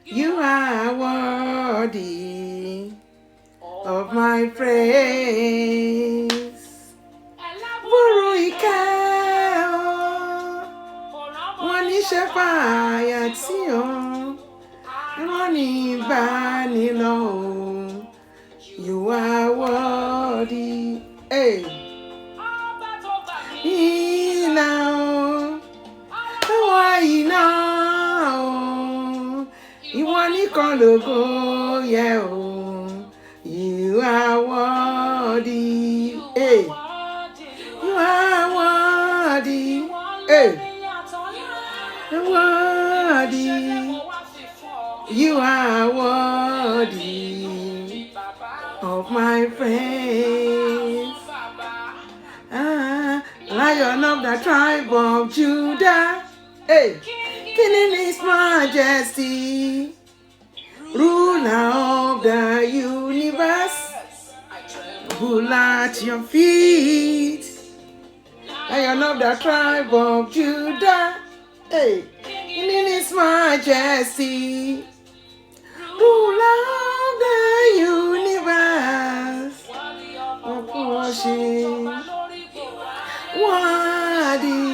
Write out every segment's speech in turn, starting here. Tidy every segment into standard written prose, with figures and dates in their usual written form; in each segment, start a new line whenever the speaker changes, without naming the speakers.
You are worthy of my praise. Buruika, wani shafaya tiyo, wani banilo. You are worthy. Hey. Now, why now? You want to call go, yeah. You are worthy. Hey. You are worthy. Hey. Worthy. You are worthy of my praise. Lion of the tribe of Judah. Hey. King in his majesty, ruler of the universe, pull at your feet. Lion of the tribe of Judah, hey, in his majesty, ruler of the universe, of worship, worthy,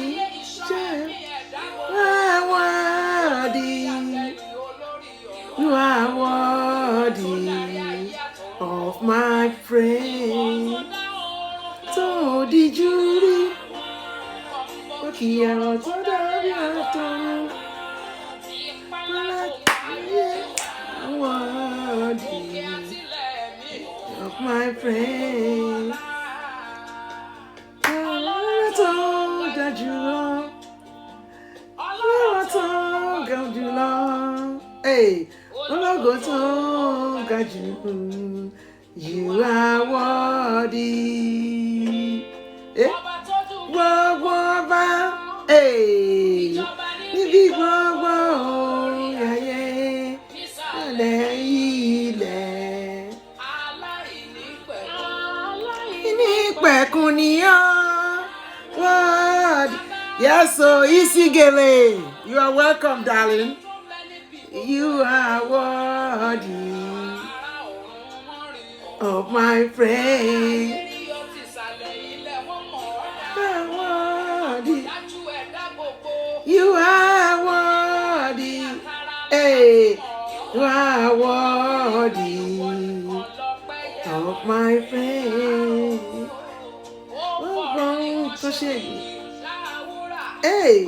you are worthy of my praise. So did you read? Okay, I'm worthy of my praise. Hey, you are worthy. Eh? Hey, yes, so easy, Gele. You are welcome, darling. You are worthy of my praise. You are worthy. Hey, you are worthy of my praise. Hey.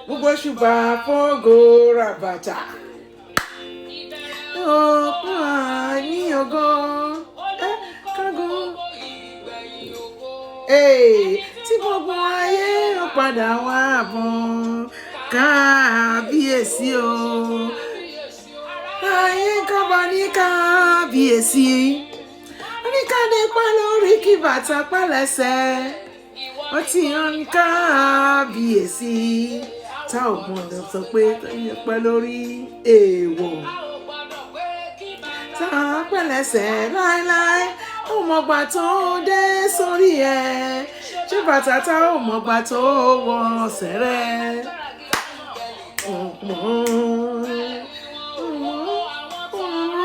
Gbogbo ṣùgbọ́n fọ́gò ràbàtà. Ọ̀pọ̀ ní ọgọ́ kágó. Tí gbogbo ayé ó padà wá bọ̀ kábíyèsí o. Ayé kọ́ba ní kábíyèsí. Oníkàdé pa lórí kí bàtà pa lẹ́sẹ̀. Ó ti hàn kábíyèsí. Tá ò gbọ́dọ̀ sọ pé pẹ́ lórí èèwọ̀. Tá a pẹ́ lẹ́sẹ̀ láéláé. Ó mọ̀gbà tó dé sórí ẹ̀. Ṣé bàtà tá ò mọ̀gbà tó wọ sẹ̀rẹ̀.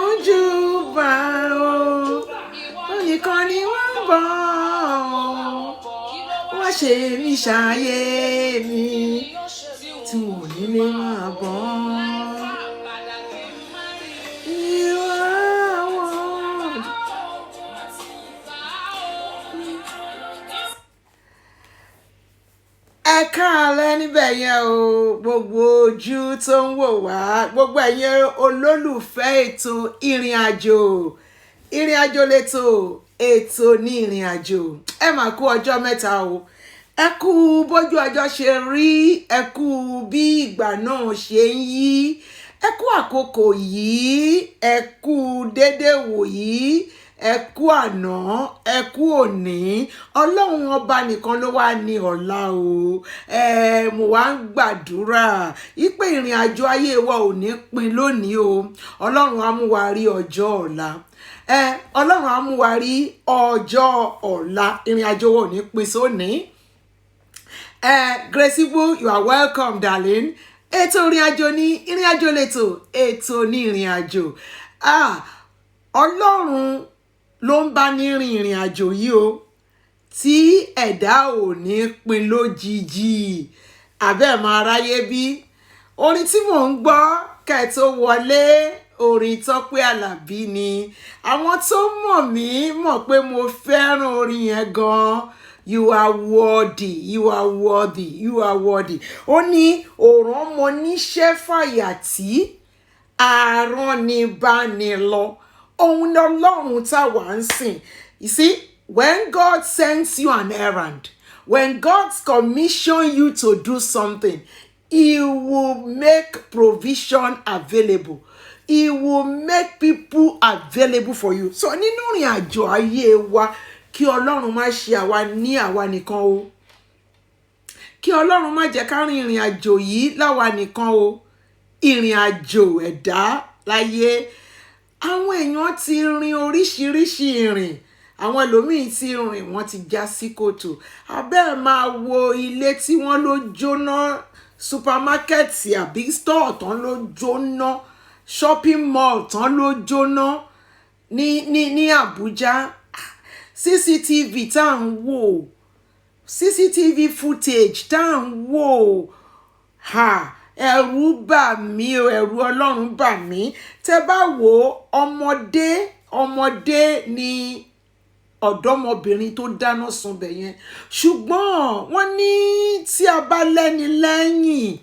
Ojú bá o. Onìkan ni wọ́n bọ̀. Wọ́n ṣe mí ṣayé mi. Tí wọ́n nílé máa bọ̀. Ẹ káalẹ́ níbẹ̀ yẹn o, gbogbo ojú tó ń wò wá, gbogbo ẹ̀yin olólùfẹ́ ètò ìrìn àjò lẹ́tò ètò ní ìrìn àjò. Ẹ mà kú ọjọ́ mẹ́ta o. Ẹ kú bójú ọjọ́ ṣe rí, ẹ kú bí ìgbà náà ṣe ń yí, ẹ kú àkókò yìí, ẹ kú déédéé wò yìí, ẹ kú àná, ẹ kú òní. Ọlọ́run ọba nìkan ló wà ní ọ̀la o. Mo wá ń gbàdúrà wípé ìrìn àjò ayé wa ò ní pin lónìí o. Ọlọ́run á mú wa rí ọjọ́ ọ̀la. Ọlọ́run á mú wa rí ọjọ́ ọ̀la. Ìrìn àjò wa ò ní pin sónìí. Gracie Boo, you are welcome, darling. Ètò ìrìn àjò ní ìrìn àjò lẹ́tọ̀, ètò ní ìrìn àjò. Ọlọ́run ló ń bá ní rin ìrìn àjò yìí o, tí ẹ̀dá ò ní pin lójijì. Àbẹ́ máa ráyé bí. Orin tí mò ń gbọ́ kẹ́ tó wọlé, orin Tọ́pẹ́ Àlàbí ni. Àwọn tó mọ̀ mí mọ̀ pé mo fẹ́ràn orin yẹn gan. You are worthy, you are worthy, you are worthy. Ó ní òràn ọmọ níṣẹ́ fàyàtì, àrán ni bá ní lọ. Òun ni Ọlọ́run táwa ń sìn. You see, when God sends you an errand, when God commissions you to do something, He will make provision available. He will make people available for you. So nínú ìrìn àjò ayé wa, kí Ọlọ́run má ṣe àwa ní àwa nìkan o. Kí Ọlọ́run má jẹ́ ká rin ìrìn àjò yìí láwa nìkan o. Ìrìn àjò ẹ̀dá láyé. Àwọn èèyàn ti rin oríṣiríṣi ìrìn. Àwọn ẹlòmíì ti rìn, wọ́n ti já sí kòtò. Abẹ́ máa wo ilé tí wọ́n ló jóná, supermarket àbí store tán ló jóná, shopping mall tán ló jóná ní Abuja. CCTV tá à ń wò, CCTV footage tá à ń wò. Ẹ̀rù bà mí o, ẹ̀rù Ọlọ́run bà mí. Tẹ́ bá wò ọmọdé ni ọ̀dọ́mọbìnrin tó dáná sunbẹ̀ yẹn. Ṣùgbọ́n wọ́n ní tí a bá lẹ́ni lẹ́yìn,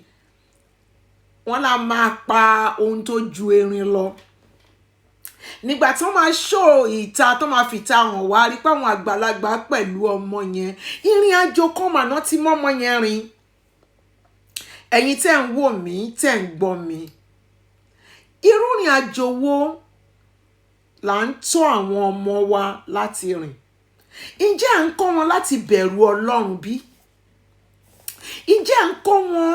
wọ́n la máa pa ohun tó ju erin lọ. Nígbà tí wọ́n máa ṣó ìta, tó máa fìta hàn wá, rí pé àwọn àgbàlagbà pẹ̀lú ọmọ yẹn. Ìrìn àjò kan mà náà ti mọ́ ọmọ yẹn rìn. Ẹ̀yin tẹ́ ń wò mí, tẹ́ ń gbọ́ mi. Irú ìrìn àjò wo là ń tọ́ àwọn ọmọ wa láti rìn? Ǹjẹ́ à ń kọ́ wọn láti bẹ̀rù Ọlọ́run bí? Ǹjẹ́ à ń kọ́ wọn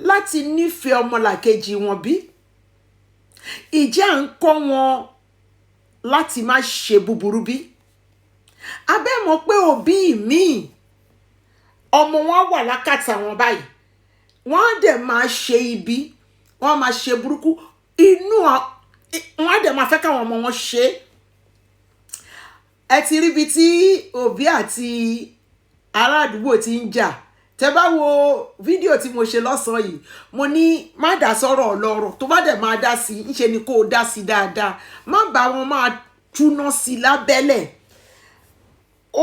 láti nífẹ̀ẹ́ ọmọlàkejì wọn bí? Ǹjẹ́ à ń kọ́ wọn láti má ṣe búburú bí? Abẹ́ mọ̀ pé òbí mi, ọmọ wọn wà lákàtà wọn báyìí, wọ́n á dẹ̀ máa ṣe ibi, wọ́n á máa ṣe burúkú, wọ́n á dẹ̀ máa fẹ́ káwọn ọmọ wọn ṣe. Ẹ ti rí ibi tí òbí àti ará àdúgbò ti ń jà. Tẹ́ bá wo fídíò tí mo ṣe lọ́sàn-án yìí, mo ní má dá sọ́rọ̀ ọlọ́rọ̀, tó bá dẹ̀ máa dá sí, ńṣe ni kó o dá sí dáadáa. Má bá wọn máa túná sí lábẹ́lẹ̀.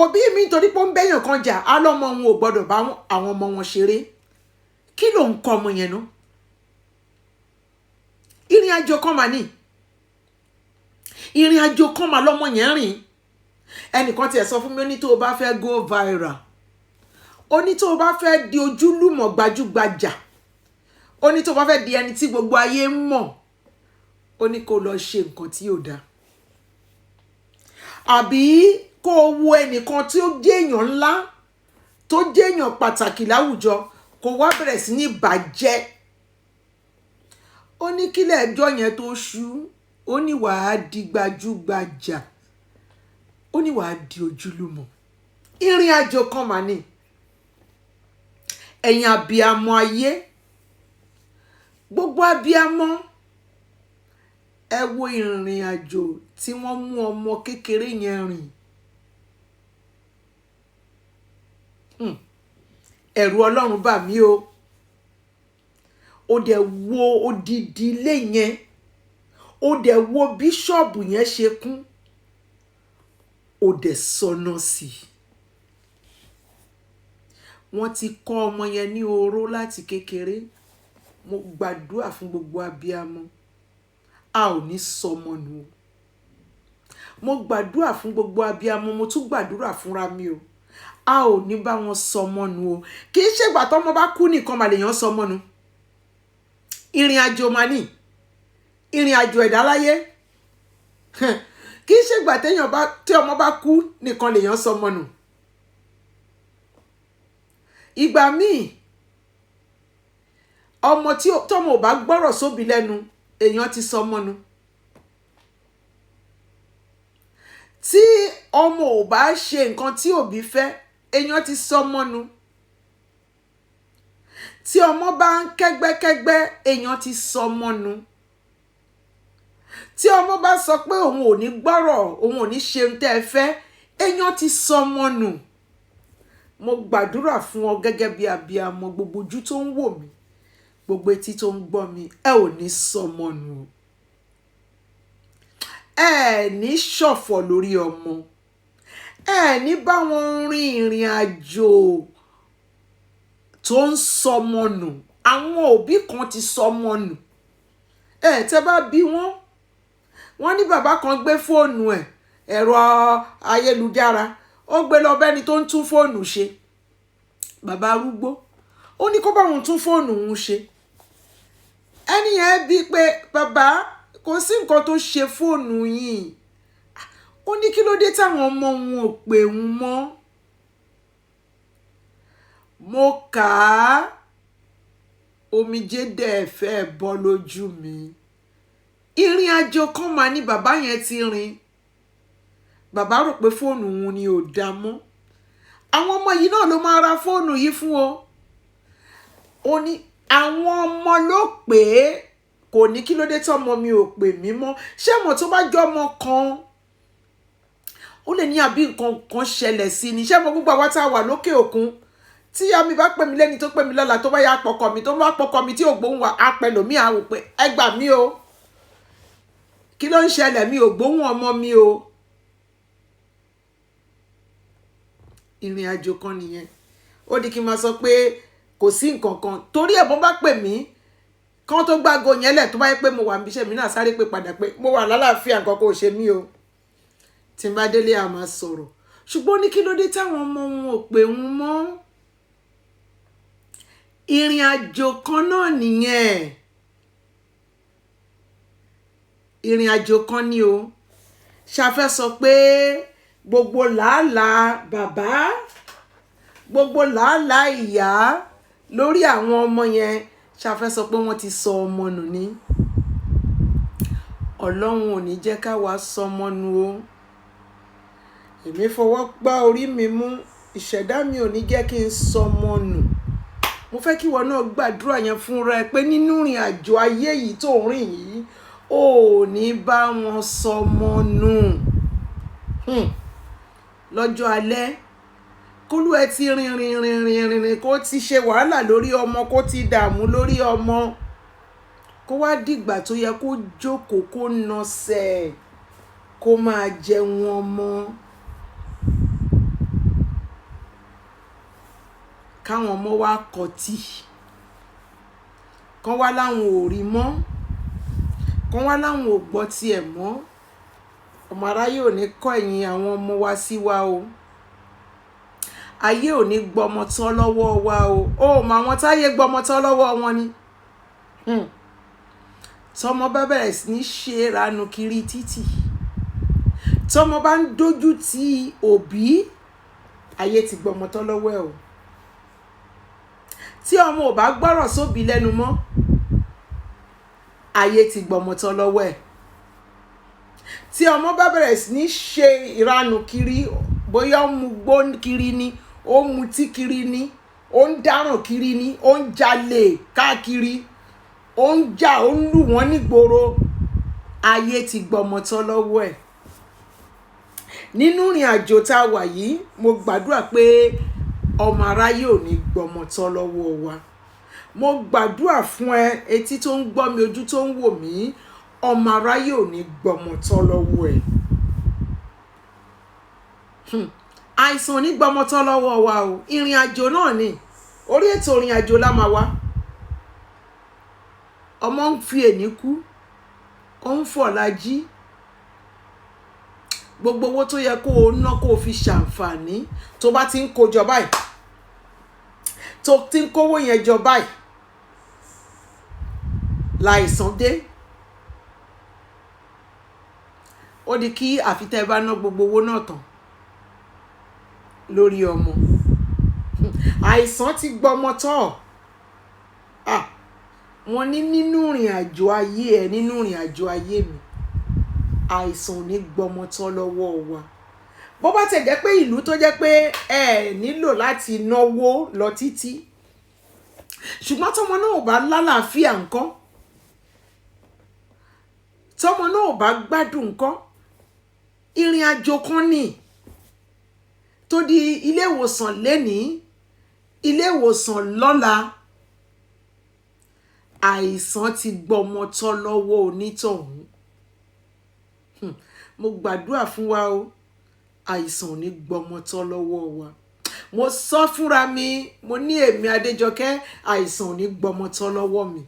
Òbí mi nítorí pé ó ń bẹ́yàn kan jà, á lọ́mọ wọn ò gbọ́dọ̀ bá àwọn ọmọ wọn ṣeré. Kí ló ń kọ́ ọmọ yẹn ná? Ìrìn àjò kan mà ní. Ìrìn àjò kan mà lọ́mọ yẹn rìn. Ẹnìkan tiẹ̀ sọ fún mi, ó ní tó o bá fẹ́ go viral, ó ní tó o bá fẹ́ di ojúlùmọ̀ gbajúgbajà, ó ní tó o bá fẹ́ di ẹni tí gbogbo ayé ń mọ̀, ó ní kó lọ ṣe nǹkan tí ò dáa. Àbí kó o wo ẹnìkan tí ó jẹ́ èèyàn ńlá, tó jẹ́ èèyàn pàtàkì láwùjọ, kó wá bẹ̀rẹ̀ sí ní bàjẹ́. Ó ní kílẹ̀ ẹjọ́ yẹn tó ṣú, ó ní wàá di gbajúgbajà, ó ní wàá di ojúlùmọ̀. Ìrìn àjò kan mà ní. Ẹ̀yin abiyamọ ayé, gbogbo abiyamọ, ẹ wo ìrìn àjò tí wọ́n mú ọmọ kékeré yẹn rìn. Ẹ̀rù Ọlọ́run bà mí o. Ó dẹ̀ wo odidi ilé yẹn, ó dẹ̀ wo bíṣọ̀bù yẹn ṣe kún, ó dẹ̀ sọnà sí i. Wọ́n ti kọ́ ọmọ yẹn ní oró láti kékeré. Mo gbàdúrà fún gbogbo abiyamọ, a ò ní sọmọ nù o. Mo gbàdúrà fún gbogbo abiyamọ, mo tún gbàdúrà fúnra mi o. A ò ní bá wọn sọmọ nù o. Kì í ṣègbà tọ́mọ bá kú nìkan mà lèèyàn sọmọ nù. Ìrìn àjò mà ní. Ìrìn àjò ẹ̀dá láyé. Kì í ṣègbà tí ọmọ bá kú nìkan lèèyàn sọmọ nù. Ìgbà míì, ọmọ tọ́mọ ò bá gbọ́rọ̀ sóbì lẹ́nu, èèyàn ti sọmọ nù. Tí ọmọ ò bá ṣe nǹkan tí òbí fẹ́, èèyàn ti sọmọ nù. tí ọmọ bá ń kẹ́gbẹ́kẹ́gbẹ́ èèyàn ti sọ ọmọ nù. Tí ọmọ bá sọ pé òun ò ní gbọ́rọ̀, òun ò ní ṣe ohun tẹ́ ẹ fẹ́, èèyàn ti sọ ọmọ nù. Mo gbàdúrà fún ọ gẹ́gẹ́ bí abiyamọ, gbogbo ojú tó ń wò mí, gbogbo etí tó ń gbọ́ mi, ẹ ò ní sọ ọmọ nù. Ẹ ní ṣọ̀fọ̀ lórí ọmọ. Ẹ ní bá wọn rin ìrìn àjò tó ń sọmọ nù. Àwọn òbí kan ti sọmọ nù. Tẹ́ bá bí wọ́n ní bàbá kan gbé fóònù ẹ̀rọ ayélujára, ó gbé lọ bẹ́ni tó ń tún fóònù ṣe. Bàbá arúgbó ó ní kó bá òun tún fóònù òun ṣe. Ẹni yẹn bí pé bàbá kò sí nǹkan tó ṣe fóònù yìí. Ó ní kí ló dé táwọn ọmọ òun ò pè òun mọ́. Mo kà á, omijé dẹ̀ fẹ́ bọ́ lójú mi. Ìrìn àjò kan mà ní bàbá yẹn ti rìn. Bàbá rò pé fóònù òun ni ò dá mọ́. Àwọn ọmọ yìí náà ló máa ra fóònù yìí fún o. Ó ní àwọn ọmọ ló pè é, kò ní kí ló dé tí ọmọ mi ò pè mí mọ́. Ṣé mo tó bá jọ ọmọ kan, ó lè ní àbí nǹkan kan ṣẹlẹ̀ sí ni. Ṣé mo gbogbo àwa tá a wà lókè òkun, tí ìyá mi bá pè mí lẹ́ni tó pè mí lọ́la tó bá yá pọkọ mi, tó bá pọkọ mi tí ò gbóhùn wá, á pẹ́ lòmí á wò pé ẹ gbà mí o. Kí ló ń ṣẹlẹ̀, mi ò gbóhùn ọmọ mi o. Ìrìn àjò kan nìyẹn. Ó di kí n máa sọ pé kò sí nǹkan kan. Torí ẹ̀ bọ́n bá pè mí, kán tó gbágo yẹn lẹ̀ tó bá yẹ pé mo wà níbi iṣẹ́ mi náà sáré pé padà pé mo wà lálàáfíà, nǹkan kò ṣe mí o. Tí n bá délé a máa sọ̀rọ̀. Ṣùgbọ́n ní kí ló dé táwọn ọmọ wọn ò pè wọn mọ́. Ìrìn àjò kan náà nìyẹn. Ìrìn àjò kan ni o. Ṣàfẹ́ sọ pé gbogbo làálàá bàbá, gbogbo làálàá ìyá lórí àwọn ọmọ yẹn, ṣàfẹ́ sọ pé wọ́n ti sọ ọmọ nù ni. Ọlọ́run ò ní jẹ́ ká wá sọ ọmọ nù o. Èmi fọwọ́ gbá orí mi mú, ìṣẹ̀dá mi ò ní jẹ́ kí n sọ ọmọ nù. Mo fẹ́ kí ìwọ náà gbàdúrà yẹn fúnra ẹ pé nínú ìrìn àjò ayé yìí tó ń rìn yìí, ò ní bá wọn sọ ọmọ nù. Lọ́jọ́ alẹ́, kólú ẹ ti rìn kó ti ṣe wàhálà lórí ọmọ, kó ti dààmú lórí ọmọ, kó wá dìgbà tó yẹ kó jókòó kó nọsẹ̀ kó máa jẹun ọmọ. Káwọn ọmọ wá kọtí, kán wá láwọn ò rí mọ́, kán wá láwọn ò gbọ́ tiẹ̀ mọ́. Ọmọ aráyé ò ní kọ́ ẹ̀yìn àwọn ọmọ wa sí wa o. Ayé ò ní gbọmọ tán lọ́wọ́ wa o. Ó mọ àwọn táyé gbọmọ tán lọ́wọ́ wọn ni. Tọmọ bá bẹ̀rẹ̀ sí ní ṣe ìranù kiri títì, tọmọ bá ń dójú ti òbí, ayé ti gbọmọ tán lọ́wọ́ ẹ̀ o. Tí ọmọ ò bá gbọ́rọ̀ sóbí lẹ́nu mọ́, ayé ti gbọmọ tán lọ́wọ́ ẹ̀. Tí ọmọ bá bẹ̀rẹ̀ sí ní ṣe ìranù kiri, bóyá ó mu gbó kiri ni, ó mu tí kiri ni, ó ń dáràn kiri ni, ó ń jalè káàkiri, ó ń jà, ó ń lù wọ́n nígboro, ayé ti gbọmọ tán lọ́wọ́ ẹ̀. Nínú ìrìn àjò tá a wà yìí, mo gbàdúrà pé ọmọ aráyé ò ní gbọmọ tán lọ́wọ́ wa. Mo gbàdúrà fún ẹ, etí tó ń gbọ́ mi, ojú tó ń wò mí, ọmọ aráyé ò ní gbọmọ tán lọ́wọ́ ẹ̀. Àìsàn ò ní gbọmọ tán lọ́wọ́ wa o. Ìrìn àjò náà ni. Orí ètò ìrìn àjò la máa wá. Ọmọ ń fi èní kú, ó ń fọ̀la jí. Gbogbo owó tó yẹ kó o ná kó o fi ṣàǹfààní, tó bá ti ń kó jọ báyìí, tó ti ń kówó yẹn jọ báyìí, láìsàn dé. Ó di kí àfitẹ́ bá ná gbogbo owó náà tán lórí ọmọ. Àìsàn ti gbọmọ tán. Wọ́n ní nínú ìrìn àjò ayé ẹ, nínú ìrìn àjò ayé mi, àìsàn ò ní gbọmọ tán lọ́wọ́ wa. Bó bá tẹ̀ jẹ́ pé ìlú tó jẹ́ pé ẹ nílò láti náwó lọ títí, ṣùgbọ́n tọmọ náà ò bá lálàáfíà ńkọ́, tọmọ náà ò bá gbádùn ńkọ́. Ìrìn àjò kan ni tó di ilé ìwòsàn lénìí, ilé ìwòsàn lọ́la, àìsàn ti gbọmọ tọ́ lọ́wọ́ onítọ̀hún. Mo gbàdúrà fún wa o, àìsàn ò ní gbọmọ tọ́ lọ́wọ́ wa. Mo sọ fúnra mi, mo ní èmi Adéjọkẹ́, àìsàn ò ní gbọmọ tọ́ lọ́wọ́ mi.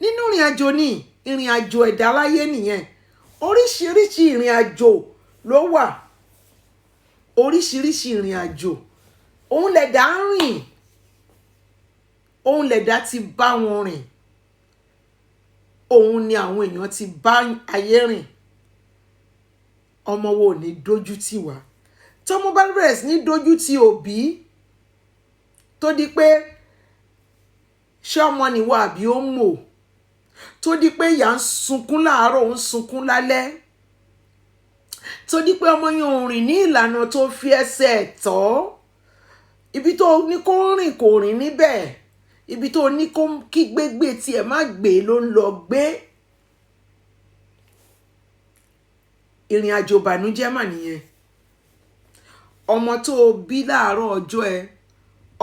Nínú ìrìn àjò ni, ìrìn àjò ẹ̀dá láyé nìyẹn. Oríṣiríṣi ìrìn àjò ló wà, oríṣiríṣi ìrìn àjò òun lẹ̀dá ń rìn, òun lẹ̀dá ti bá wọn rìn, òun ni àwọn èèyàn ti bá ayé rìn. Ọmọ wo ò ní dójú tì wá. Tọ́mọ bá bẹ̀rẹ̀ sí ní dójú tì òbí, tó di pé ṣé ọmọ nìwọ àbí ó ń mọ̀, tó di pé ìyá ń sunkún láàárọ̀, ó ń sunkún lálẹ́, tó di pé ọmọ yẹn ò rìn ní ìlànà tó fi ẹsẹ̀ tọ́, ibi tó ní kó rìn kò rìn níbẹ̀, ibi tó ní kó kí gbégbé tiẹ̀ má gbé ló ń lọ gbé. Ìrìn àjò ìbànújẹ́ mà nìyẹn. Ọmọ tó bí láàárọ̀ ọjọ́ ẹ,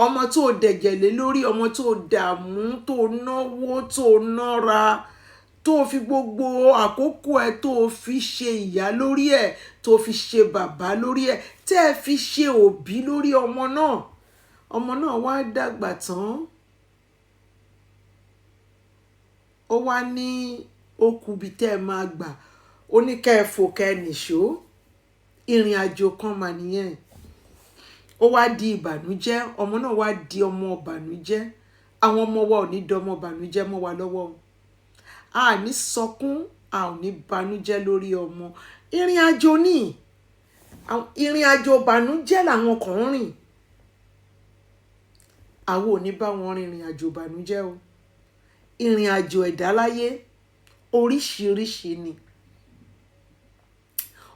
ọmọ tó dẹ̀jẹ̀ lé lórí, ọmọ tó dààmú, tó náwó, tó nára, tó fi gbogbo àkókò ẹ tó fi ṣe ìyá lórí ẹ, tó fi ṣe bàbá lórí ẹ, tẹ́ ẹ fi ṣe òbí lórí ọmọ náà. Ọmọ náà wá dàgbà tán, ó wá ní okùnbi tẹ́ ẹ máa gbà, ó ní kẹ́ ẹ fò kẹ́ ẹ nìṣó. Ìrìn àjò kan mà nìyẹn. Ó wá di ìbànújẹ́, ọmọ náà wá di ọmọ ìbànújẹ́. Àwọn ọmọ wa ò ní dọmọ ìbànújẹ́ mọ́ wa lọ́wọ́. A ní sọkún, a ò ní bànújẹ́ lórí ọmọ. Ìrìn àjò ni, ìrìn àjò ìbànújẹ́ làwọn kan ń rìn. Àwọn ò ní bá wọn rìn ìrìn àjò ìbànújẹ́ o. Ìrìn àjò ẹ̀dá láyé oríṣiríṣi ni.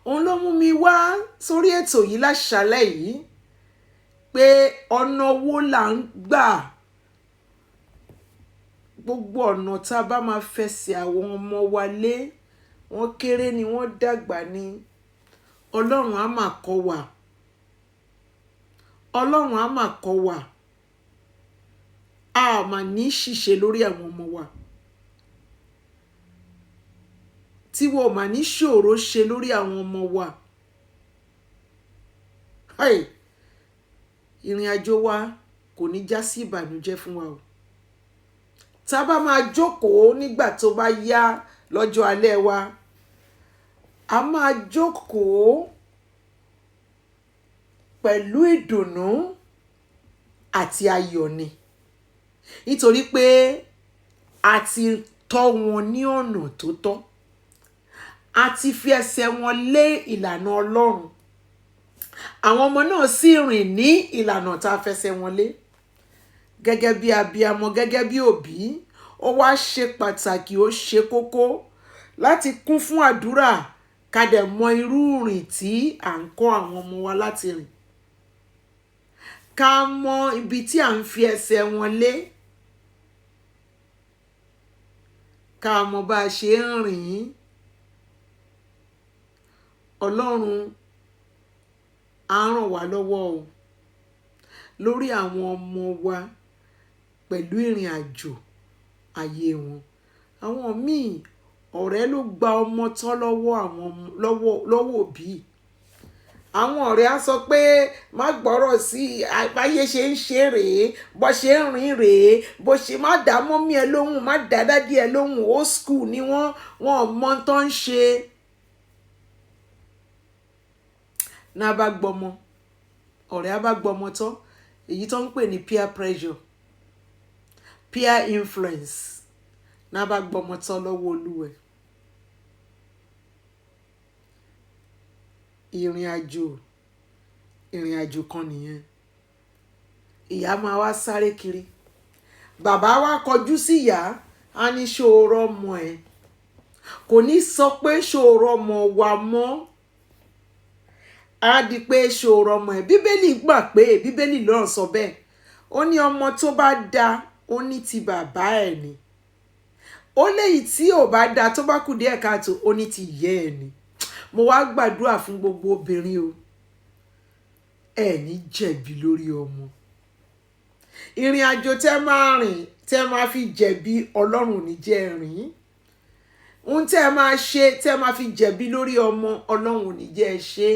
Òun ló mú mi wá sórí ètò yìí láṣálẹ́ yìí, pé ọ̀nà wo là ń gbà, gbogbo ọ̀nà tá a bá máa fẹsẹ̀ àwọn ọmọ wa lé, wọ́n kéré ni wọ́n dàgbà ni, Ọlọ́run á máa kọ́ wa. Ọlọ́run á máa kọ́ wa. A máa ní ṣìṣe lórí àwọn ọmọ wa. Tí wọ́n máa ní ṣòro ṣe lórí àwọn ọmọ wa. Ìrìn àjò wa kò ní já sí ìbànújẹ́ fún wa o. Tá a bá máa jókòó nígbà tó bá yá lọ́jọ́ alẹ́ wa, a máa jókòó pẹ̀lú ìdùnnú àti ayọ̀ ni. Nítorí pé a ti tọ́ wọn ní ọ̀nà tó tọ́. A ti fi ẹsẹ̀ wọn lé ìlànà Ọlọ́run. Àwọn ọmọ náà sì rìn ní ìlànà tá a fẹsẹ̀ wọn lé. Gẹ́gẹ́ bí abiyamọ, gẹ́gẹ́ bí òbí, ó wá ṣe pàtàkì, ó ṣe kókó láti kún fún àdúrà ká dẹ̀ mọ irú ìrìn tí à ń kọ́ àwọn ọmọ wa láti rìn. Ká mọ ibi tí à ń fi ẹsẹ̀ wọn lé. Ká mọ bá a ṣe ń rìn. Ọlọ́run á ràn wá lọ́wọ́ o lórí àwọn ọmọ wa pẹ̀lú ìrìn àjò ayé wọn. Àwọn míì ọ̀rẹ́ ló gba ọmọ tán lọ́wọ́ òbí. Àwọn ọ̀rẹ́ á sọ pé má gbọ́rọ̀ sí àbáyé ṣe ń ṣe rèé, bó ṣe ń rìn rèé, bó ṣe má dá mọ́mí ẹ lóhùn, má dá dádì ẹ lóhùn, old school ni wọ́n mọ tó ń ṣe. Náà bá gbọmọ, ọ̀rẹ́ á bá gbọmọ tán, èyí tó ń pè ní peer pressure, peer influence, náà bá gbọmọ tán lọ́wọ́ olúwẹ̀. Ìrìn àjò kan nìyẹn. Ìyá máa wá sáré kiri, bàbá wá kọjú sí ìyá, á ní ṣòro ọmọ ẹ, kò ní sọ pé ṣòro ọmọ wa mọ́, á di pé ṣòro ọmọ ẹ. Bíbélì gbà pé, Bíbélì náà sọ bẹ́ẹ̀, ó ní ọmọ tó bá da ó ní ti bàbá ẹ̀ ni, ó léyìí tí ò bá da tó bá kù díẹ̀ káàtó ó ní ti ìyá ẹ̀ ni. Mo wá gbàdúrà fún gbogbo obìnrin o, ẹ ní jẹ̀bi lórí ọmọ. Ìrìn àjò tẹ́ máa rìn tẹ́ máa fi jẹ̀bi Ọlọ́run ò ní jẹ́ rìn. Ohun tẹ́ máa ṣe tẹ́ máa fi jẹ̀bi lórí ọmọ Ọlọ́run ò ní jẹ́ ṣe.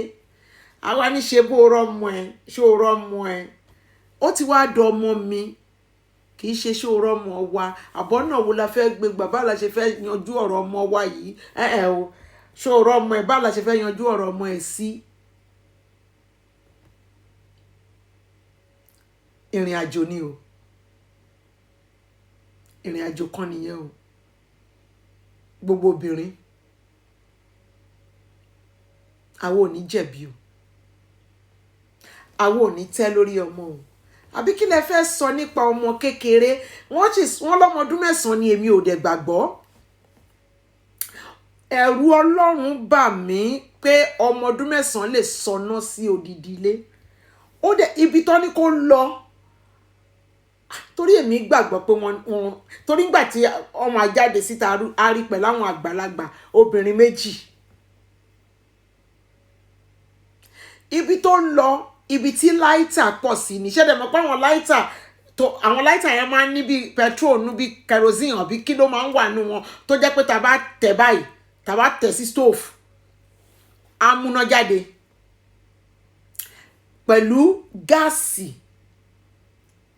Àwa ní ṣe bó rọ́mọ ẹ, ṣé o rọ́mọ ẹ? Ó ti wá dọmọ mi, kì í ṣe ṣé o rọ́mọ wa. Àbọ̀ náà wo la fẹ́ gbé gbà, bá la ṣe fẹ́ yanjú ọ̀rọ̀ ọmọ wa yìí? O ṣé o rọ́mọ ẹ, bá la ṣe fẹ́ yanjú ọ̀rọ̀ ọmọ ẹ sí? Ìrìn àjò ni o, ìrìn àjò kan nìyẹn o. Gbogbo obìnrin, àwa ò ní jẹ̀bi o, àwa ò ní tẹ́ lórí ọmọ o. Àbí kí lẹ fẹ́ sọ nípa ọmọ kékeré? Wọ́n lọ́mọ ọdún 9 ni, èmi ò dẹ̀ gbàgbọ́. Ẹ̀rù Ọlọ́run bà mí pé ọmọ ọdún 9 lè sọná sí odidi ilé. Ó dẹ̀ ibi tó ní kó lọ. Torí èmi gbàgbọ́ pé wọ́n torí nígbà tí ọmọ àjáde síta a rí pẹ̀lú àwọn àgbàlagbà obìnrin 2. Ibi tó ń lọ, ibi tí láìtà pọ̀ sí ni. Ṣẹ́dẹ̀ mọ̀ pé àwọn láìtà yẹn máa ń ní bí petrol nú, bí kerosene àbí kí ló máa ń wà nú wọn, tó jẹ́ pé tá bá tẹ̀ báyìí, tá bá tẹ̀ sí stove á múná jáde. Pẹ̀lú gáàsì,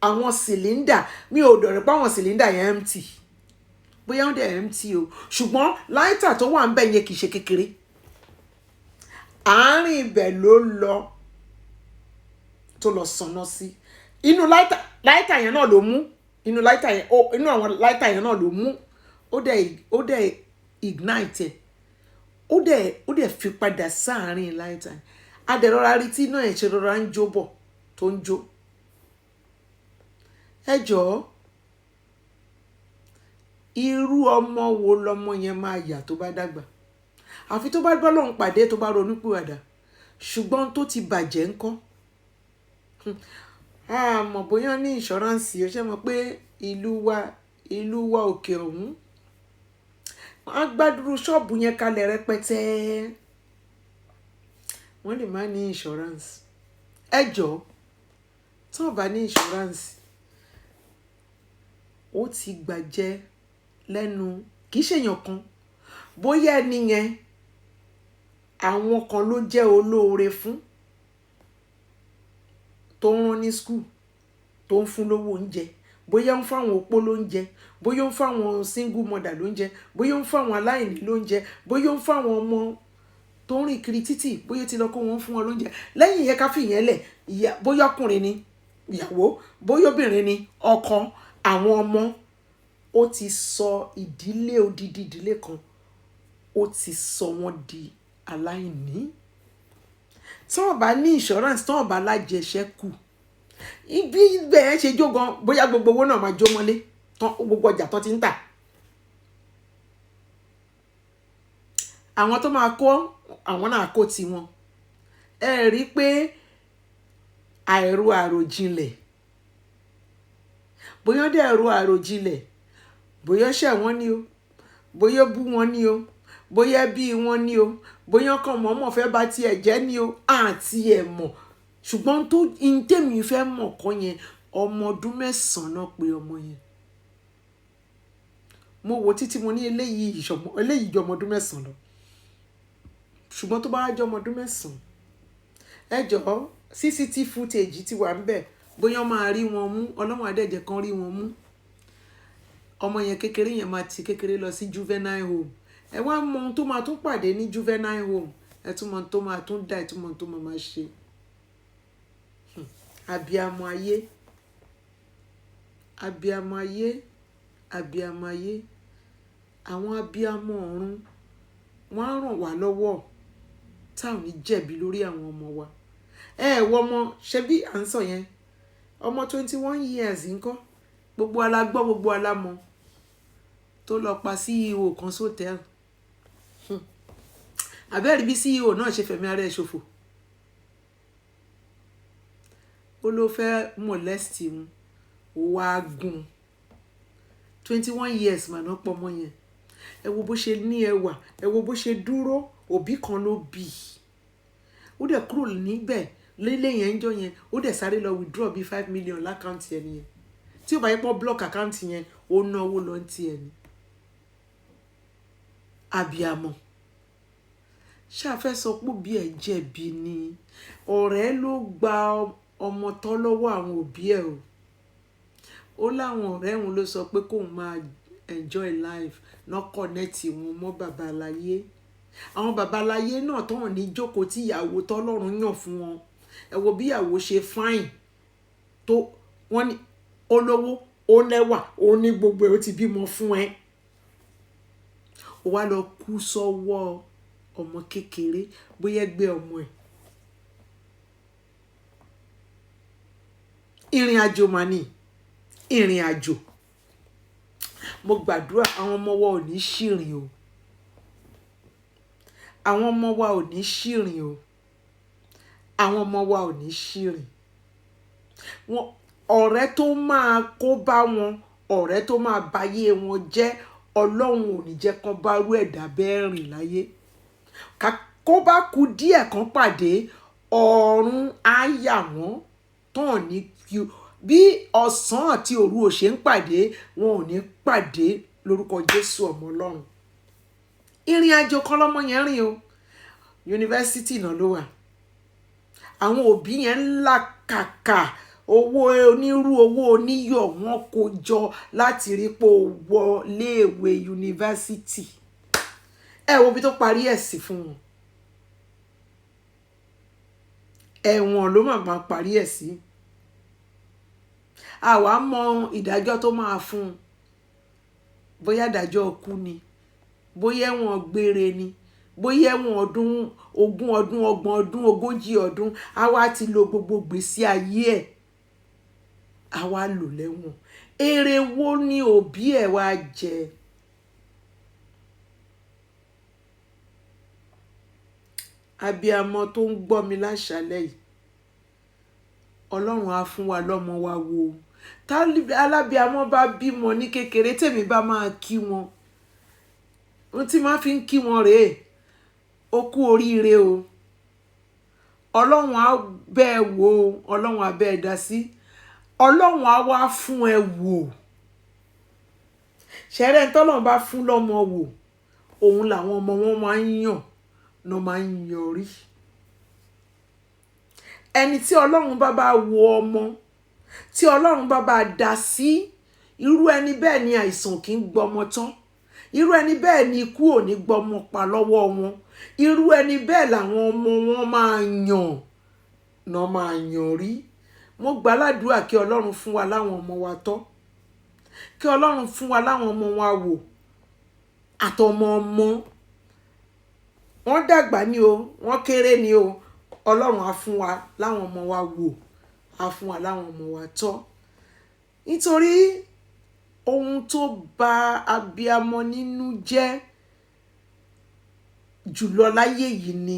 àwọn cylinder, mi ò dọ̀rẹ̀ pé àwọn cylinder yẹn empty, bóyá wọ́n dẹ̀ empty o, ṣùgbọ́n láìtà tó wà ń bẹ̀ yẹn kì í ṣe kékeré. Àárín ibẹ̀ ló lọ tó lọ sọná sí. Inú láìtà yẹn náà ló mú, inú àwọn láìtà yẹn náà ló mú. Ó dẹ̀ ignite ẹ̀, ó dẹ̀ fi padà sáàárín láìtà. Adẹ̀rọra rí tí iná ẹ̀ ṣe rọra ń jó bọ̀ tó ń jó. Ẹ jọ̀ọ́, irú ọmọ wo lọmọ yẹn máa yà tó bá dàgbà? Àfi tó bá bá Ọlọ́run pàdé, tó bá ronú pìwàdà. Ṣùgbọ́n tó ti bàjẹ́ ńkọ́? Mọ̀ bóyá ní insurance, ó ṣe mọ̀ pé ìlú wa òkè ọ̀hún, wọ́n á gbádùrú ṣọ́ọ̀bù yẹn kalẹ̀ rẹpẹtẹ. Wọ́n lè má ní insurance. Ẹ jọ̀ọ́, tí wọ́n bá ní insurance, ó ti gbàjẹ́ lẹ́nu, kì í ṣèyàn kan. Bóyá ẹni yẹn àwọn kan ló jẹ́ olóore fún, tó ń rán ní school, tó ń fún lówó oúnjẹ, bóyá ń fáwọn opó lóúnjẹ, bóyá ń fáwọn single mother lóúnjẹ, bóyá ń fáwọn aláìní lóúnjẹ, bóyá ń fáwọn ọmọ tó ń rìn kiri títì, bóyá ti lọ kó wọn fún wọn lóúnjẹ. Lẹ́yìn yẹn ká fi ìyẹn lẹ̀, bóyá ọkùnrin ni ìyàwó, bóyá obìnrin ni ọkọ, àwọn ọmọ. Ó ti sọ ìdílé, odidi ìdílé kan, ó ti sọ wọ́n di aláìní. Tí wọ́n bá ní insurance, tí wọ́n bá lájẹṣẹ́kù, ibi ibẹ̀ yẹn ṣe jó gan, bóyá gbogbo owó náà máa jó mọ́lé, gbogbo ọjà tó ti ń tà. Àwọn tó máa kó, àwọn náà kó tiwọn. Ẹ rí pé àròjinlẹ̀, bóyá dẹ̀ àròjinlẹ̀, bóyá ṣẹ̀ wọ́n ni o, bóyá bú wọn ni o, bóyá bí wọn ni o, bóyá kan mọ̀ọ́mọ̀ fẹ́ bá tiẹ̀ jẹ́ ni o, àti ẹ̀ mọ̀. Ṣùgbọ́n tó tèmi fẹ́ mọ̀ kọ́ yẹn, ọmọ ọdún 9 náà pé ọmọ yẹn. Mo wo títí mo ní eléyìí jọ ọmọ ọdún 9 lọ. Ṣùgbọ́n tó bá jọ ọmọ ọdún 9, ẹ jọ̀ọ́, CCTV footage ti wà ń bẹ̀, bóyá máa rí wọn mú, Ọlọ́run adẹ́jẹ̀ kan rí wọn mú. Ọmọ yẹn kékeré yẹn máa ti kékeré lọ sí juvenile home. Ẹ wá mọ ohun tó máa tún pàdé ní juvenile home, ẹ tún mọ ohun tó máa tún dá, ẹ tún mọ ohun tó máa ṣe. Abiyamọ ayé, abiyamọ ayé, abiyamọ ayé. Àwọn abiyamọ ọ̀run, wọ́n á ràn wá lọ́wọ́ táwọn ní jẹ̀bi lórí àwọn ọmọ wa. Wọ ọmọ, ṣe bí à ń sọ yẹn, ọmọ 21 years ńkọ́, gbogbo alágbọ́, gbogbo alámọ̀, tó lọ pa CEO kan sótẹ́ẹ̀lì. Àbẹ́rí bí CEO náà ṣe fẹ̀mí ara ẹ̀ ṣòfò. Ó ló fẹ́ molest wọn, ó wá gùn 21 years mà náà pọ̀ mọ́ yẹn. Ẹ wo bó ṣe ní ẹwà, ẹ wo bó ṣe dúró, òbí kan ló bí. Ó dẹ̀ kúrò níbẹ̀ lélẹ̀ yẹn ń jọ yẹn, ó dẹ̀ sáré lọ withdraw bí 5 million lákàntì ẹni yẹn. Tí ó bá yẹ pọ́ block àkáǹtì yẹn, ó ná owó lọ ti ẹni. Abiyamọ. Ṣá fẹ́ sọ pé bí ẹ jẹ̀bi ni. Ọ̀rẹ́ ló gba ọmọ tọ́ lọ́wọ́ àwọn òbí ẹ̀ o. Ó láwọn ọ̀rẹ́ òun ló sọ pé kóun máa enjoy life, náà connect wọn mọ́ bàbá aláyé. Àwọn bàbá aláyé náà tó hàn ní jókòó tí ìyàwó tọ́lọ́run yàn fún wọn. Ẹ wo bí ìyàwó ṣe fine tó wọ́n ní olówó, ó lẹ́wà, ó ní gbogbo ẹ̀, ó ti bímọ fún ẹ. Ó wá lọ kú sọ́wọ́ ọmọ kékeré, bóyá ẹgbẹ́ ọmọ ẹ̀. Ìrìn àjò mà ní, ìrìn àjò. Mo gbàdúrà àwọn ọmọ wa ò ní ṣìrìn o. Àwọn ọmọ wa ò ní ṣìrìn o. Àwọn ọmọ wa ò ní ṣìrìn. Ọ̀rẹ́ tó máa kó bá wọn, ọ̀rẹ́ tó máa bayé wọn jẹ́, Ọlọ́run ò ní jẹ́ kán bá rú ẹ̀dá bẹ́ẹ̀ rìn láyé. Kó bá kú díẹ̀ kan pàdé, ọ̀run á yà wọ́n tán ní kí bí ọ̀sán àti òru ò ṣe ń pàdé, wọn ò ní pàdé lórúkọ Jésù ọmọ Ọlọ́run. Ìrìn àjò kan lọ́mọ yẹn rìn o. Yunifásítì náà ló wà. Àwọn òbí yẹn ń làkàkà owó onírú, owó oníyọ̀ wọn kó jọ láti rí pé ó wọlé ìwé yunifásítì. Ẹ wo bí tó parí ẹ̀ sí fún wọn. Ẹ̀wọ̀n ló máa parí ẹ̀ sí. Àwa mọ ìdájọ́ tó máa fún un. Bóyá ìdájọ́ ikú ni, bóyá ẹ̀wọ̀n gbére ni, bóyá ẹ̀wọ̀n ọdún 20 ọdún, 30 ọdún, 40 ọdún. Àwa ti lo gbogbo gbèsè ayé ẹ̀. Àwa lò lẹ́wọ̀n. Èrè wo ni òbí ẹ̀ wá jẹ? Abiyamọ tó ń gbọ́ mi láṣálẹ́ yìí, Ọlọ́run á fún wa lọ́mọ wa wo. Alábiyamọ bá bímọ ní kékeré, tèmi bá máa kí wọn, ohun tí máa fi ń kí wọn rèé, ó kú oríire o. Ọlọ́run á bẹ́ẹ̀ wò o, Ọlọ́run á bẹ́ẹ̀ dá sí. Ọlọ́run á wá fún ẹ wò. Ṣẹ̀rẹ́ ń tọ́lọ́run bá fún lọ́mọ wò, òun làwọn ọmọ wọn máa ń yàn, náà máa ń yọrí. Ẹni tí Ọlọ́run bá wo ọmọ, tí Ọlọ́run bá dá sí, irú ẹni bẹ́ẹ̀ ni àìsàn kì í gbọmọ tán. Irú ẹni bẹ́ẹ̀ ni ikú ò ní gbọmọ pa lọ́wọ́ wọn. Irú ẹni bẹ́ẹ̀ làwọn ọmọ wọn máa yàn, náà máa yàn rí. Mo gbàládùá kí Ọlọ́run fún wa láwọn ọmọ wa tọ́. Kí Ọlọ́run fún wa láwọn ọmọ wa wò. Àtọmọ ọmọ. Wọ́n dàgbà ni o, wọ́n kéré ni o. Ọlọ́run á fún wa láwọn ọmọ wa wò. Á fún wa láwọn ọmọ wa tọ́. Nítorí ohun tó bà abiyamọ nínú jẹ́ jùlọ láyé yìí ni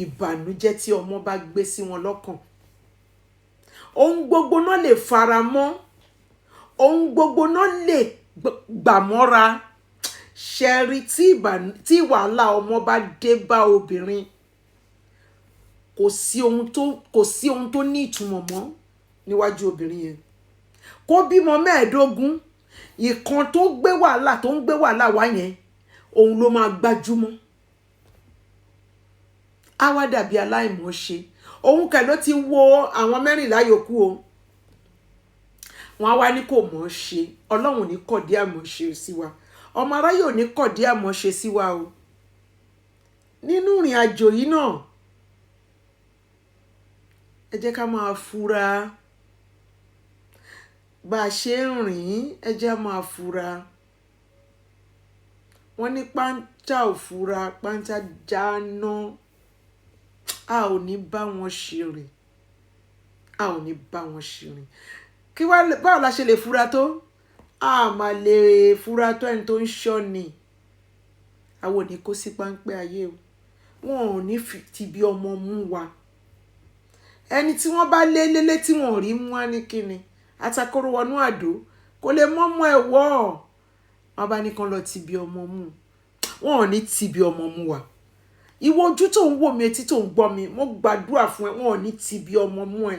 ìbànújẹ́ tí ọmọ bá gbé sí wọn lọ́kàn. Ohun gbogbo náà lè fara mọ́. Ohun gbogbo náà lè gbà mọ́ra. Ṣẹ̀rí tí wàhálà ọmọ bá dé bá obìnrin, kò sí ohun tó ní ìtumọ̀ mọ́ níwájú obìnrin yẹn. Kó bímọ 15, ìkan tó ń gbé wàhálà wá yẹn, òun ló máa gbájúmọ́. Á wá dàbí aláìmọ̀ọ́ṣe. Òun kẹ̀ ló ti wo àwọn 14 yòókù o. Wọ́n á wá ní kò mọ̀ ṣe. Ọlọ́run ò ní kọ̀dí àmọ̀ṣe sí wa. Ọmọ aráyé ò ní kọ̀dí àmọ̀ṣe sí wa o. Nínú ìrìn àjò yìí náà, ẹ jẹ́ ká máa fura. Bá a ṣe ń rìn, ẹ jẹ́ á máa fura. Wọ́n ní páńtà ò fura, páńtà jáná. A ò ní bá wọn ṣìrìn. A ò ní bá wọn ṣìrìn. Báwo la ṣe lè fura tó? A máa lè fura tó ẹni tó ń ṣọ́ ni. Àwọn ò ní kó sí páńpẹ́ ayé o. Wọn ò ní ti bí ọmọ mú wa. Ẹni tí wọ́n bá lé tí wọ́n rí mú wá ní kíni. atakóró wọnú àdó kò lè mọ́mọ́ ẹ̀ wọ́ wọn bá ní kan lọ ti bí ọmọ mú wọn ò ní ti bí ọmọ mú wa ìwọ ojú tó ń wò mí etí tó ń gbọ́ mi mo gbàdúrà fún ẹ wọn ò ní ti bí ọmọ mú ẹ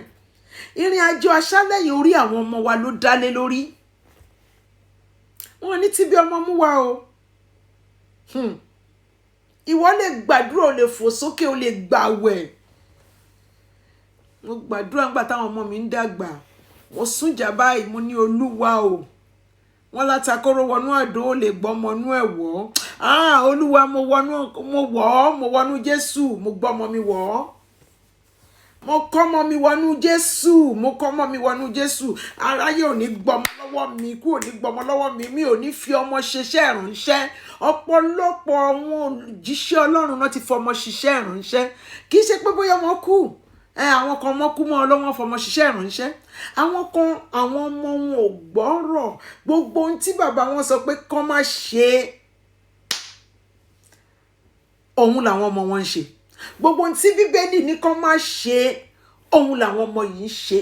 ìrìn àjò aṣálẹ̀ yìí orí àwọn ọmọ wa ló dálé lórí wọn ò ní ti bí ọmọ mú wa o ìwọ lè gbàdúrà o lè fò sókè o lè gbàwẹ̀ mo gbàdúrà nígbà táwọn ọmọ mi ń dàgbà mo súnjà báyìí mo ní olúwa o wọn látakóró wọnú àdó ó lè gbọmọ nú ẹ̀wọ̀ olúwa mo wọnú Jésù mo gbọmọ mi wọ̀ mo kọ́mọ mi wọnú Jésù mo kọ́mọ mi wọnú Jésù aráyé ò ní gbọmọ lọ́wọ́ mi kú ò ní gbọmọ lọ́wọ́ mi mi ò ní fi ọmọ ṣiṣẹ́ ìránṣẹ́ ọ̀pọ̀lọpọ̀ àwọn òjíṣẹ́ Ọlọ́run náà ti fọmọ ṣiṣẹ́ ìránṣẹ́ kì í ṣe pé bóyá wọn kú àwọn kan mọ́ kú mọ́ ọlọ́wọ́n fọmọ ṣiṣẹ́ ìránṣẹ́ àwọn kan àwọn ọmọ wọn ò gbọ́rọ̀ gbogbo ohun tí bàbá wọn sọ pé kán má ṣe òun làwọn ọmọ wọn ń ṣe gbogbo ohun tí Bíbélì ní kán má ṣe òun làwọn ọmọ yìí ń ṣe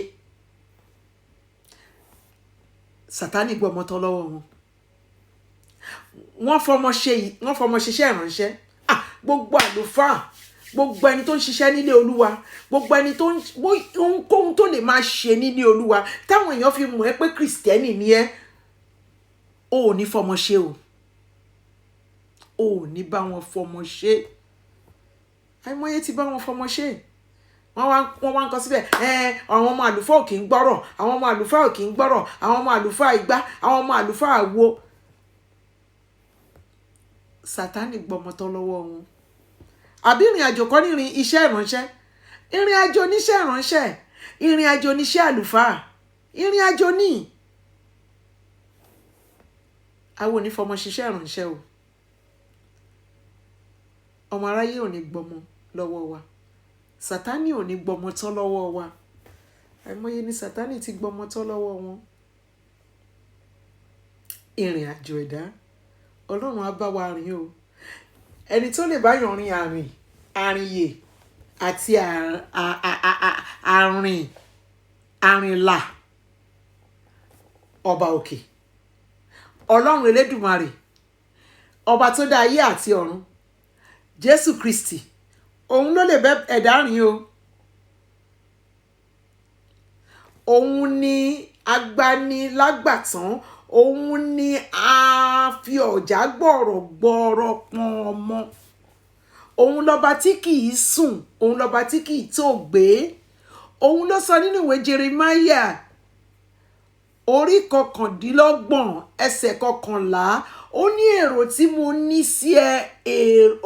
Sátánì gbọmọ tán lọ́wọ́ wọn wọ́n fọmọ ṣiṣẹ́ ìránṣẹ́ gbogbo àlùfáà gbogbo ẹni tó ń ṣiṣẹ́ nílé Olúwa gbogbo ẹni tó ń ohunkóhun tó lè máa ṣe nílé Olúwa táwọn èèyàn fi mọ̀ ẹ́ pé Kristẹni ni ẹ́ o ò ní fọmọ ṣe o ò ní bá wọn fọmọ ṣe àìmọye ti bá wọn fọmọ ṣe wọ́n wá ń kọ síbẹ̀ àwọn ọmọ àlùfáà ò kì í gbọ́rọ̀ àwọn ọmọ àlùfáà ò kì í gbọ́rọ̀ àwọn ọmọ àlùfáà igbá àwọn ọmọ àlùfáà wo Sátánì gbọmọ tán lọ́wọ́ wọn àbí ìrìn àjò kọ́ ní iṣẹ́ ìránṣẹ́ ìrìn àjò níṣẹ́ ìránṣẹ́ ìrìn àjò níṣẹ́ àlùfáà ìrìn àjò ní àwọn onífọmọ ṣiṣẹ́ ìránṣẹ́ o ọmọ aráyé ò ní gbọmọ lọ́wọ́ wa Sátánì ò ní gbọmọ tán lọ́wọ́ wa àìmọye ni Sátánì ti gbọmọ tán lọ́wọ́ wọn ìrìn àjò ẹ̀dá Ọlọ́run á bá wa rìn o ẹni tó lè báyọ̀ rin àrìnyè àti àrìnlà ọba òkè Ọlọ́run Elédùmarè ọba tó dá ayé àti ọ̀run Jésù Kristi òun ló lè bẹ́ ẹ̀dá rìn o òun ni agbanilágbàtán òun ni a fi ọ̀já gbọ̀rọ̀ pọn ọmọ òun lọ́ba tí kì í sùn òun lọ́ba tí kì í tó gbé òun ló sọ nínú ìwé Jeremáyà orí 29 ẹsẹ̀ 11 ó ní èrò tí mo ní sí ẹ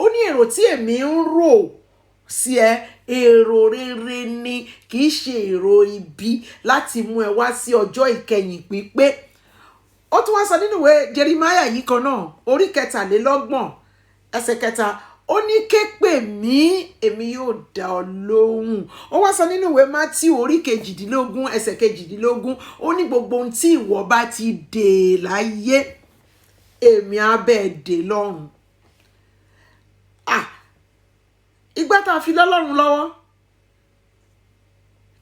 ó ní èrò tí èmi ń rò sí ẹ èrò rere ni kì í ṣe èrò ibi láti mú ẹ wá sí ọjọ́ ìkẹyìn pípé ó tún wá sọ nínú ìwé Jeremáyà yìí kan náà orí 23 ẹsẹ̀ 3 ó ní ké pè mí èmi yóò dá ọ lóhùn ó wá sọ nínú ìwé Mátíù orí 22 ẹsẹ̀ 22 ó ní gbogbo ohun tí ìwọ bá ti dè láyé èmi á bẹ́ẹ̀ dè lọ́run ìgbà tá a fi lọ́lọ́run lọ́wọ́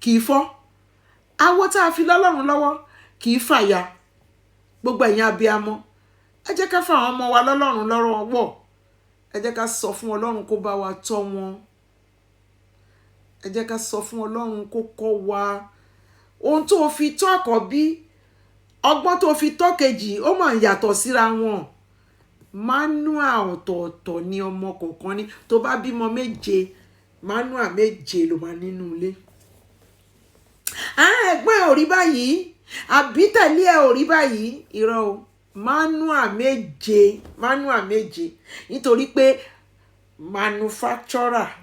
kì í fọ́ awọ tá a fi lọ́lọ́run lọ́wọ́ kì í fàya gbogbo ẹ̀yin abiyamọ ẹ jẹ́ ká fáwọn ọmọ wa lọ́lọ́run lọ́rọ̀ wọ̀ ẹ jẹ́ ká sọ fún Ọlọ́run kó bá wa tọ́ wọn ẹ jẹ́ ká sọ fún Ọlọ́run kó kọ́ wa ohun tó fi tọ́ àkọ́bí ọgbọ́n tó fi tọ́ kejì ó máa ń yàtọ̀ síra wọn manual ọ̀tọ̀ọ̀tọ̀ ni ọmọ kọ̀ọ̀kan ní tó bá bímọ 7 manual 7 ló máa nínú ilé ẹ̀gbọ́n ò rí báyìí àbí tẹ̀lé ẹ̀ ò rí báyìí irọ́ o manual 7 nítorí pé manufacturers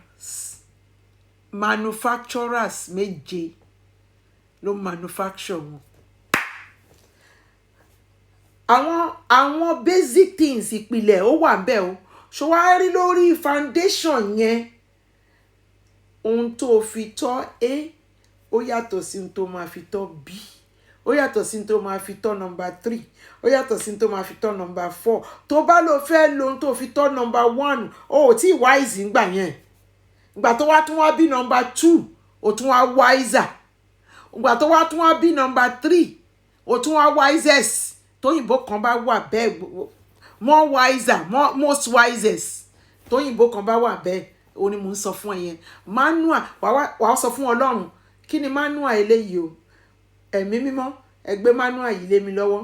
7 ló manufacture wọn àwọn basic things ìpìlẹ̀ ó wà ńbẹ̀ o ṣó wá rí lórí foundation yẹn ohun tó fi tọ́ A ó yàtọ̀ sí ohun tó máa fi tọ́ B ó yàtọ̀ sí ohun tó máa fi tọ́ number 3 ó yàtọ̀ sí ohun tó máa fi tọ́ number 4 tó bá lọ fẹ́ lo ohun tó fi tọ́ number 1 ó tí wise ńgbà yẹn ìgbà tó wá bí number 2 ó tún wá wiser ìgbà tó wá bí number 3 o tún wá wisest tóyìnbó kan bá wà bẹ́ẹ̀ more wiser most wisest tóyìnbó kan bá wà bẹ́ẹ̀ o ni mò ń sọ fún ẹ yẹn. Manual wàá sọ fún Ọlọ́run kí ni manual eléyìí o, ẹ̀mí mímọ́ ẹ gbé manual yìí lé mi lọ́wọ́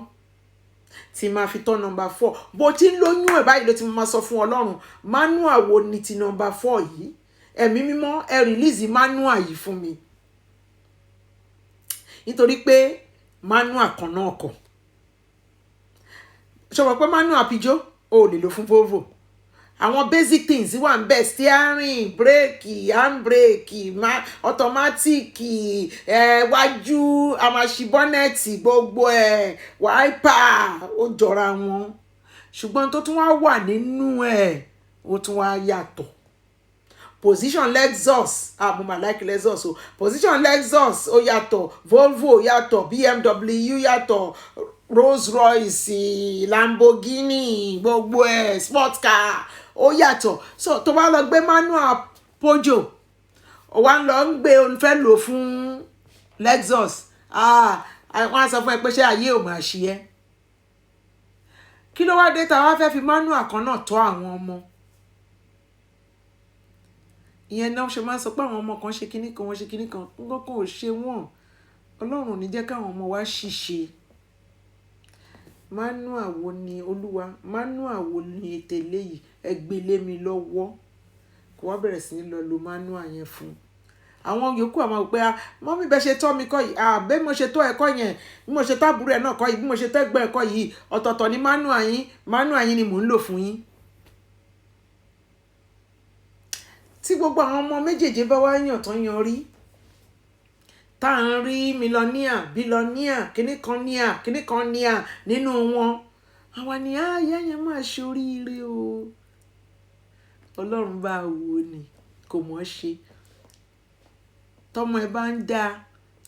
tí máa fi tọ́ number 4 bó ti ń lóyún ẹ̀ báyìí ló ti máa sọ fún Ọlọ́run manual wo ni ti number 4 yìí, ẹ̀mí mímọ́ ẹ release manual yìí fún mi, nítorí pé manual kan náà kọ̀. Ṣọwọ́ pé manual Peugeot o lè lò fún Volvo, àwọn basic things wà ń bẹ, steering, brake, handbrake, automatic, wájú, àmàṣì bọ́nẹ̀tì, gbogbo ẹ̀, wiper, ó jọra wọn. Ṣùgbọ́n tó tún wá wà nínú ẹ̀ ó tún wá yàtọ̀. Position Lexus, mo mà like Lexus o. Position Lexus ó yàtọ̀, Volvo yàtọ̀, BMW yàtọ̀, Rolls Royce, Lamborghini, gbogbo ẹ̀, sport car ó yàtọ̀. So tó bá lọ gbé manual Peugeot ó wá ń lọ ń gbé òun fẹ́ lò fún Lexus, wọ́n á sọ fún ẹ pé ṣé ayé ò máa ṣe ẹ́. Kí ló wá dé tá wá fẹ́ fi manual kan náà tọ́ àwọn ọmọ? Ìyẹn náà ṣe máa ń sọ pé àwọn ọmọ kan ṣe kinní kan, wọ́n ṣe kinní kan, nǹkan kan ò ṣe wọ́n. Ọlọ́run ò ní jẹ́ káwọn ọmọ wa ṣìṣe. Manual wo ni Olúwa, manual wo ni tẹ̀lé yìí, ẹ gbé lé mi lọ́wọ́ kó wá bẹ̀rẹ̀ sí ní lọ lo manual yẹn fún. Àwọn yòókù àmọ́ pé mọ́mí bẹ́ẹ̀ ṣe tọ́ mi kọ́ yìí, bẹ́ẹ̀ mo ṣe tọ́ ẹ̀kọ́ yẹn, bí mo ṣe tọ́ àbúrò ẹ̀ náà kọ́ yìí, bí mo ṣe tọ́ ẹ̀gbọ́n ẹ̀kọ́ yìí, ọ̀tọ̀ọ̀tọ̀ ni manual yín ni mò ń lò fún yín. Tí gbogbo àwọn ọmọ méjèèjì bá wá yàn tán yan rí, tá à ń rí mílíọ̀níà, bílíọ̀níà, kíní kan níà nínú wọn, àwa ni ìyá yẹn máa ṣe oríire o. Ọlọ́run bá wò ni kò mọ̀ ṣe. Tọ́mọ ẹ bá ń dáa,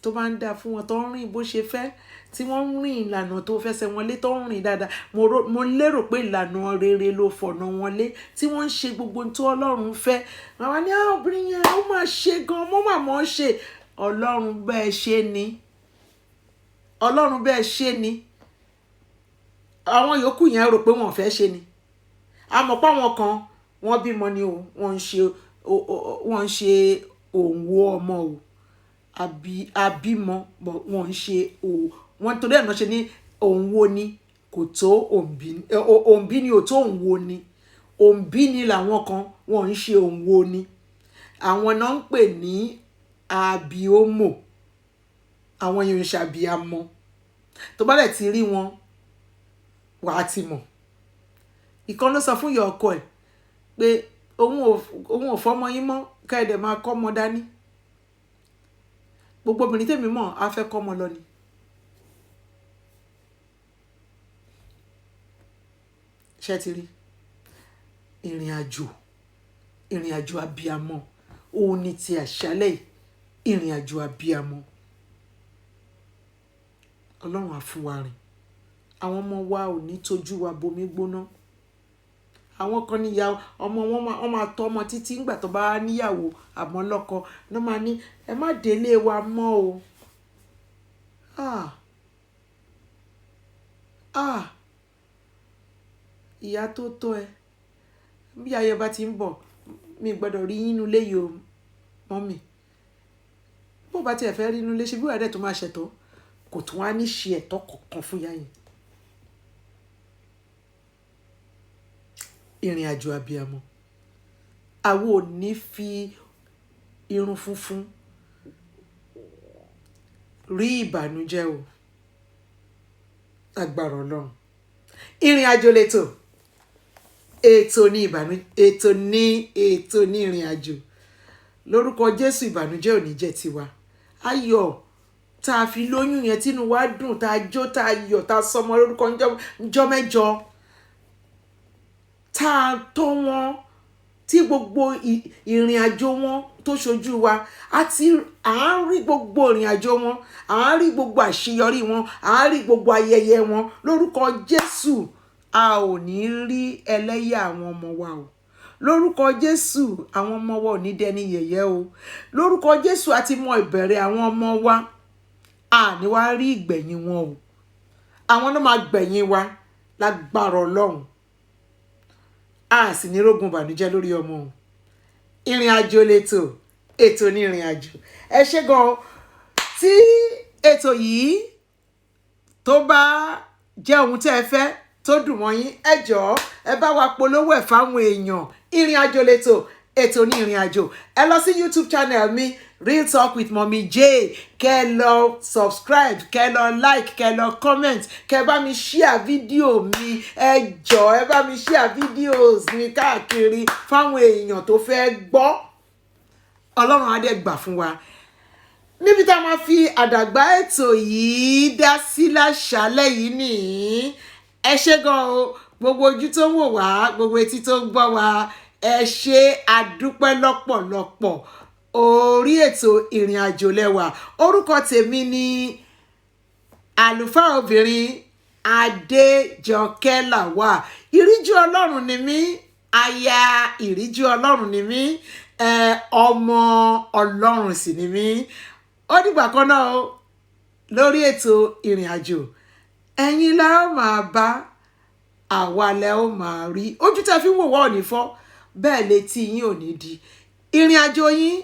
tó bá ń dáa fún wọn, tó ń rìn bó ṣe fẹ́, tí wọ́n ń rìn ìlànà tó fẹsẹ̀ wọn lé, tó ń rìn dáadáa, mo lérò pé ìlànà rere ló fọ̀nà wọn lé, tí wọ́n ń ṣe gbogbo ohun tó Ọlọ́run fẹ́. Àwa ni obìnrin yẹn ó máa ṣe gan, mo máa mọ̀ ṣe. Ọlọ́run bẹ́ẹ̀ ṣe ni, Ọlọ́run bẹ́ẹ̀ ṣe ni. Àwọn yòókù yẹn rò pé wọ́n fẹ́ ṣe ni. A mọ̀ pé àwọn kan wọ́n bímọ ni o, wọ́n ń ṣe òǹwò ọmọ o, àbímọ wọ́n ń ṣe wọ́n torí ẹ̀ náà ṣe ní òǹwò ni kò tó òǹbí ni ò tó òǹwò ni, òǹbí ni làwọn kan, wọ́n ń ṣe òǹwò ni. Àwọn náà ń pè ní àbíọ́mọ, àwọn èèyàn ṣàbíamọ. Tó bá dẹ̀ ti rí wọn wàá ti mọ̀. Ìkan ló sọ fún ìyá ọkọ ẹ̀ pé òun ò fọmọ yín mọ́, ká ẹ̀ dẹ̀ máa kọ́ ọmọ dání. Gbogbo obìnrin tèmi mọ̀ á fẹ́ kọ́ ọmọ lọ ni. Ṣé ti rí? Ìrìn àjò abiyamọ òun ni ti àṣálẹ́ yìí, ìrìn àjò abiyamọ. Ọlọ́run á fún wa rìn. Àwọn ọmọ wa ò ní tójú wa bomi gbóná. Àwọn kan níyà ọmọ wọn máa tọ́ ọmọ títí ńgbà tó bá níyàwó àmọ́ lọ́kọ ló máa ní ẹ má délé wa mọ́ o. Ìyá tó tó ẹ, bí ayé bá ti ń bọ̀, mi gbọ́dọ̀ rí yín nínú ilé yìí o mọ́mì. Bó bá tiẹ̀ fẹ́ rí inú ilé ṣe bí wàá dẹ̀ tó máa ṣẹ̀tọ́, kò tún wá ní ṣe ẹ̀tọ́ kankan fún yáyìn. Ìrìn àjò abiyamọ. Àwa ò ní fi irun funfun rí ìbànújẹ́ o. Agbára Ọlọ́run. Ìrìn àjò lẹ́tọ̀. Ètò ní ìrìn àjò. Lórúkọ Jésù ìbànújẹ́ ò ní jẹ́ tiwa. Ayọ̀ tá a fi lóyún yẹn tínú wa dùn, tá a jó, tá a yọ̀, tá a sọmọ lórúkọ ńjọ́ mẹ́jọ, tá a tọ́ wọn, tí gbogbo ìrìn àjò wọn tó ṣojú wa, à ń rí gbogbo ìrìn àjò wọn, à ń rí gbogbo àṣeyọrí wọn, à ń rí gbogbo ayẹyẹ wọn. Lórúkọ Jésù a ò ní rí ẹlẹ́yà àwọn ọmọ wa o. Lórúkọ Jésù àwọn ọmọ wa ò ní dẹni yẹ̀yẹ́ o. Lórúkọ Jésù a ti mọ ìbẹ̀rẹ̀ àwọn ọmọ wa, a ní wá rí ìgbẹ̀yìn wọn o. àwọn náà máa gbẹ̀yìn wa lágbára Ọlọ́run. A sì ní rógun ìbànújẹ́ lórí ọmọ o. Ìrìn àjò lètò, ètò ní ìrìn àjò. Ẹ ṣé gan tí ètò yìí tó bá jẹ́ ohun tí ẹ fẹ́ tó dùn mọ́ yín, ẹ jọ̀ọ́ ẹ bá wa polówó ẹ̀ fáwọn èèyàn. Ìrìn àjò lètò, ètò ní ìrìn àjò. Ẹ lọ sí YouTube channel mi Real Talk with Mommy J, kẹ́ lọ subscribe, kẹ́ lọ like, kẹ́ lọ comment, kẹ́ bá mi share fídíò mi. Ẹ jọ̀ọ́ ẹ bá mi share videos mi káàkiri fáwọn èèyàn tó fẹ́ gbọ́. Ọlọ́run á dẹ̀ gbà fún wa. Níbi tá a máa fi àdàgbà ètò yìí dá sí láṣálẹ́ yìí nìyí. Ẹ ṣé gan o, gbogbo ojú tó ń wò wá, gbogbo etí tó ń gbọ́ wa, ẹ ṣé àdúpẹ́ lọ́pọ̀lọpọ̀. Orí ètò ìrìn àjò lẹ́wà. Orúkọ tèmi ni àlùfáà obìnrin Adéjọkẹ́ Lawal. Ìríjú Ọlọ́run ni mí, aya ìríjú Ọlọ́run ni mí, ọmọ Ọlọ́run sì ni mí. Ó dìgbà kan náà o, lórí ètò ìrìn àjò. Ẹ̀yin la ó máa bá, àwa lẹ ó máa rí. Ojú tẹ́ fi ń wò wá ò ní fọ́, bẹ́ẹ̀ létí yín ò ní di. Ìrìn àjò yín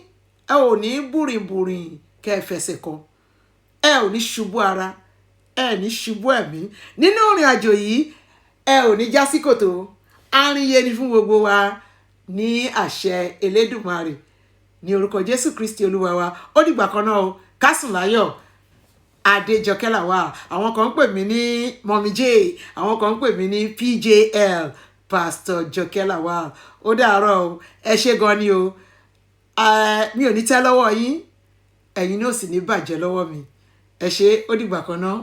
ẹ ò ní bùrìnbùrìn kẹ́ ẹ fẹsẹ̀ kọ. Ẹ ò ní ṣubú ara, ẹ ní ṣubú ẹ̀mí. Nínú ìrìn àjò yìí ẹ ò ní já sí kòtò. Àríyé ni fún gbogbo wa ní àṣẹ Elédùmarè. Ní orúkọ Jésù Kristi Olúwa wa. Ó dìgbà kan náà o, ká sùn láyọ̀. Adéjọkẹ́ Lawal. Àwọn kan ń pè mí ní Mommy J, àwọn kan ń pè mí ní PJL, Pastor Jọkẹ́ Lawal. Ó dàárọ̀ o, ẹ ṣé gan ni o. Mi ò ní tẹ́ lọ́wọ́ yín, ẹ̀yin náà sì ní bàjẹ́ lọ́wọ́ mi. Ẹ ṣé, ó dìgbà kan náà.